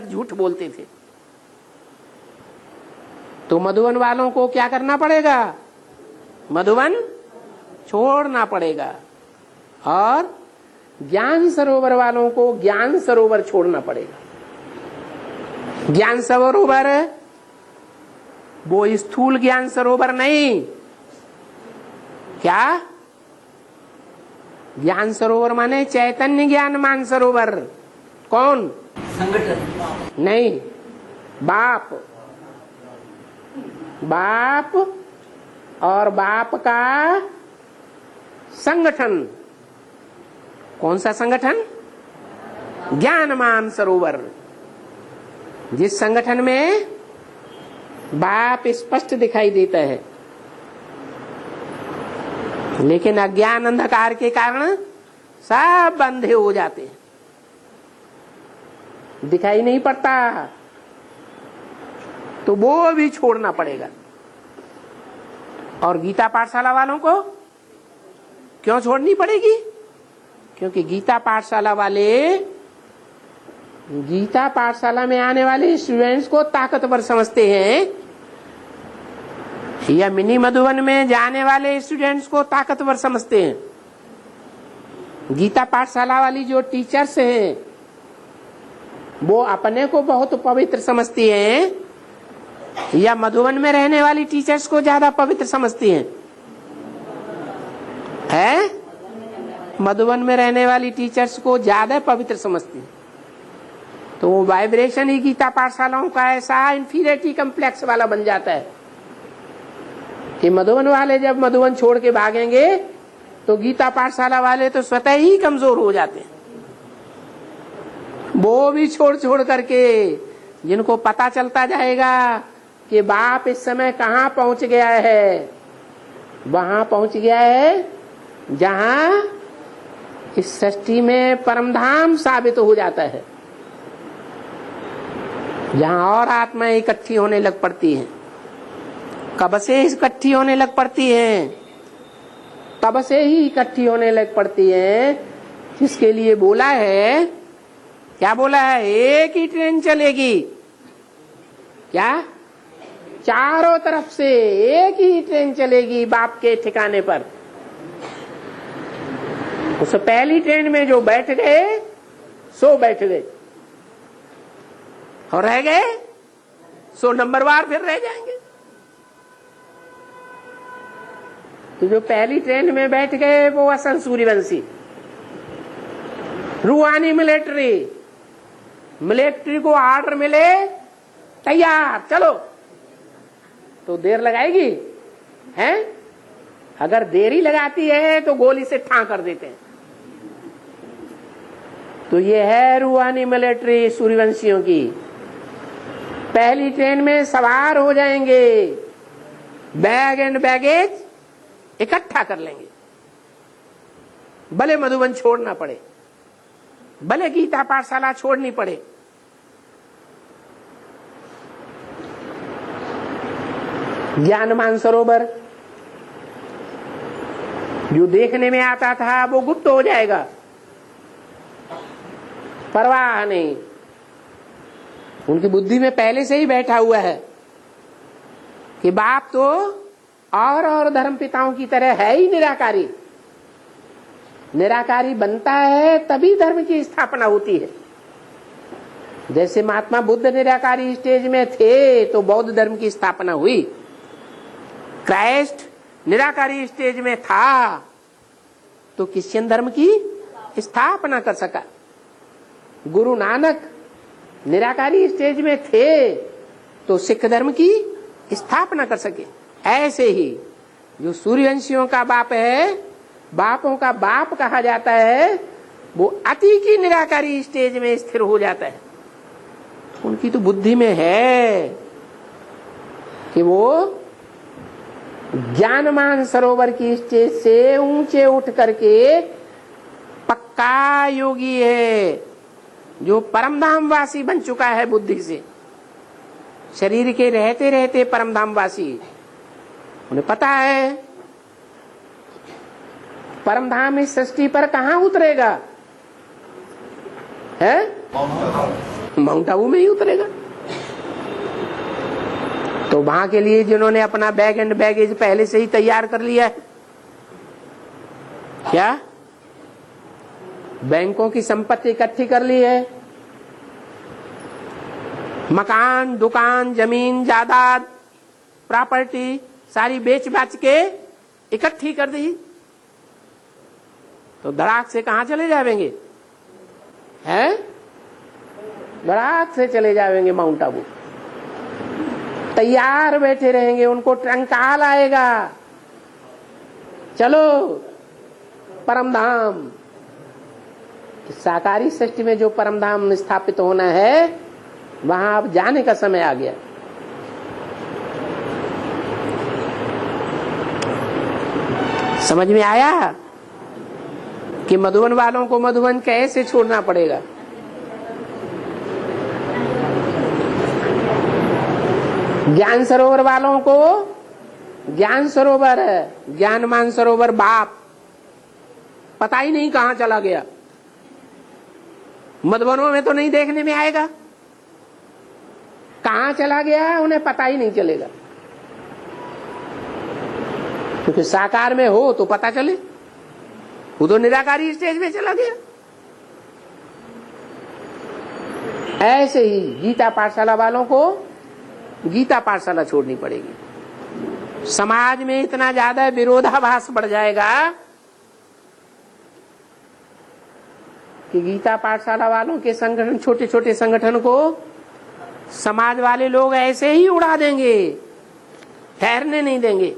झूठ बोलते थे। तो मधुबन वालों को क्या करना पड़ेगा? मधुबन छोड़ना पड़ेगा। और ज्ञान सरोवर वालों को ज्ञान सरोवर छोड़ना पड़ेगा। ज्ञान सरोवर वो स्थूल ज्ञान सरोवर नहीं। क्या? ज्ञान सरोवर माने चैतन्य ज्ञान मान सरोवर। कौन? संगठन नहीं, बाप। बाप और बाप का संगठन। कौन सा संगठन? ज्ञानमान सरोवर। जिस संगठन में बाप स्पष्ट दिखाई देता है, लेकिन अज्ञान अंधकार के कारण सब अंधे हो जाते हैं, दिखाई नहीं पड़ता। तो वो भी छोड़ना पड़ेगा। और गीता पाठशाला वालों को क्यों छोड़नी पड़ेगी? क्योंकि गीता पाठशाला वाले, गीता पाठशाला में आने वाले स्टूडेंट्स को ताकतवर समझते हैं, या मिनी मधुबन में जाने वाले स्टूडेंट्स को ताकतवर समझते हैं। गीता पाठशाला वाली जो टीचर्स हैं वो अपने को बहुत पवित्र समझती हैं, या मधुबन में रहने वाली टीचर्स को ज्यादा पवित्र समझती हैं? मधुबन में रहने वाली टीचर्स को ज्यादा पवित्र समझती हैं। तो वो वाइब्रेशन ही गीता पाठशालाओं का ऐसा इंफीरियरिटी कम्प्लेक्स वाला बन जाता है कि मधुबन वाले जब मधुबन छोड़ के भागेंगे तो गीता पाठशाला वाले तो स्वतः ही कमजोर हो जाते हैं। वो भी छोड़ छोड़ करके, जिनको पता चलता जाएगा कि बाप इस समय कहाँ पहुंच गया है, वहां पहुंच गया है जहां इस सृष्टि में परमधाम साबित हो जाता है, जहां और आत्माएं इकट्ठी होने लग पड़ती हैं। कब से इकट्ठी होने लग पड़ती हैं? तब से ही इकट्ठी होने लग पड़ती हैं जिसके लिए बोला है। क्या बोला है? एक ही ट्रेन चलेगी। क्या? चारों तरफ से एक ही ट्रेन चलेगी बाप के ठिकाने पर। उस पहली ट्रेन में जो बैठ गए सो बैठ गए, और रह गए सो नंबरवार फिर रह जाएंगे। तो जो पहली ट्रेन में बैठ गए वो असल सूर्यवंशी, रूहानी मिलिट्री। मिलिट्री को ऑर्डर मिले, तैयार चलो, तो देर लगाएगी? हैं? अगर देरी लगाती है तो गोली से ठां कर देते हैं। तो ये है रूहानी मिलिट्री सूर्यवंशियों की। पहली ट्रेन में सवार हो जाएंगे, बैग एंड बैगेज इकट्ठा कर लेंगे, भले मधुबन छोड़ना पड़े, भले गीता पाठशाला छोड़नी पड़े। ज्ञानमान सरोवर जो देखने में आता था वो गुप्त हो जाएगा, परवाह नहीं। उनकी बुद्धि में पहले से ही बैठा हुआ है कि बाप तो और धर्म पिताओं की तरह है ही निराकारी। निराकारी बनता है तभी धर्म की स्थापना होती है। जैसे महात्मा बुद्ध निराकारी स्टेज में थे तो बौद्ध धर्म की स्थापना हुई। क्राइस्ट निराकारी स्टेज में था तो क्रिश्चियन धर्म की स्थापना कर सका। गुरु नानक निराकारी स्टेज में थे तो सिख धर्म की स्थापना कर सके। ऐसे ही जो सूर्यवंशियों का बाप है, बापों का बाप कहा जाता है, वो अति की निराकारी स्टेज में स्थिर हो जाता है। उनकी तो बुद्धि में है कि वो ज्ञानमान सरोवर की स्टेज से ऊंचे उठ करके पक्का योगी है, जो परमधामवासी बन चुका है बुद्धि से। शरीर के रहते रहते परमधामवासी। उन्हें पता है परमधाम इस सृष्टि पर कहाँ उतरेगा है? माउंट आबू में ही उतरेगा। तो वहां के लिए जिन्होंने अपना बैग एंड बैगेज पहले से ही तैयार कर लिया है, क्या बैंकों की संपत्ति इकट्ठी कर ली है, मकान, दुकान, जमीन, जायदाद, प्रॉपर्टी सारी बेच बाच के इकट्ठी कर दी, तो धड़ाक से कहां चले जाएंगे? हैं? धड़ाक से चले जाएंगे माउंट आबू। तैयार बैठे रहेंगे, उनको टंकाल आएगा, चलो परम धाम। साकारी सृष्टि में जो परम धाम स्थापित होना है, वहां अब जाने का समय आ गया। समझ में आया कि मधुबन वालों को मधुबन कैसे छोड़ना पड़ेगा? ज्ञान सरोवर वालों को ज्ञान सरोवर, ज्ञान मान सरोवर बाप पता ही नहीं कहां चला गया। मधुबनों में तो नहीं देखने में आएगा, कहां चला गया उन्हें पता ही नहीं चलेगा, क्योंकि साकार में हो तो पता चले। वो तो निराकारी स्टेज में चला गया। ऐसे ही गीता पाठशाला वालों को गीता पाठशाला छोड़नी पड़ेगी। समाज में इतना ज्यादा विरोधाभास बढ़ जाएगा कि गीता पाठशाला वालों के संगठन, छोटे छोटे संगठन को समाज वाले लोग ऐसे ही उड़ा देंगे, ठहरने नहीं देंगे।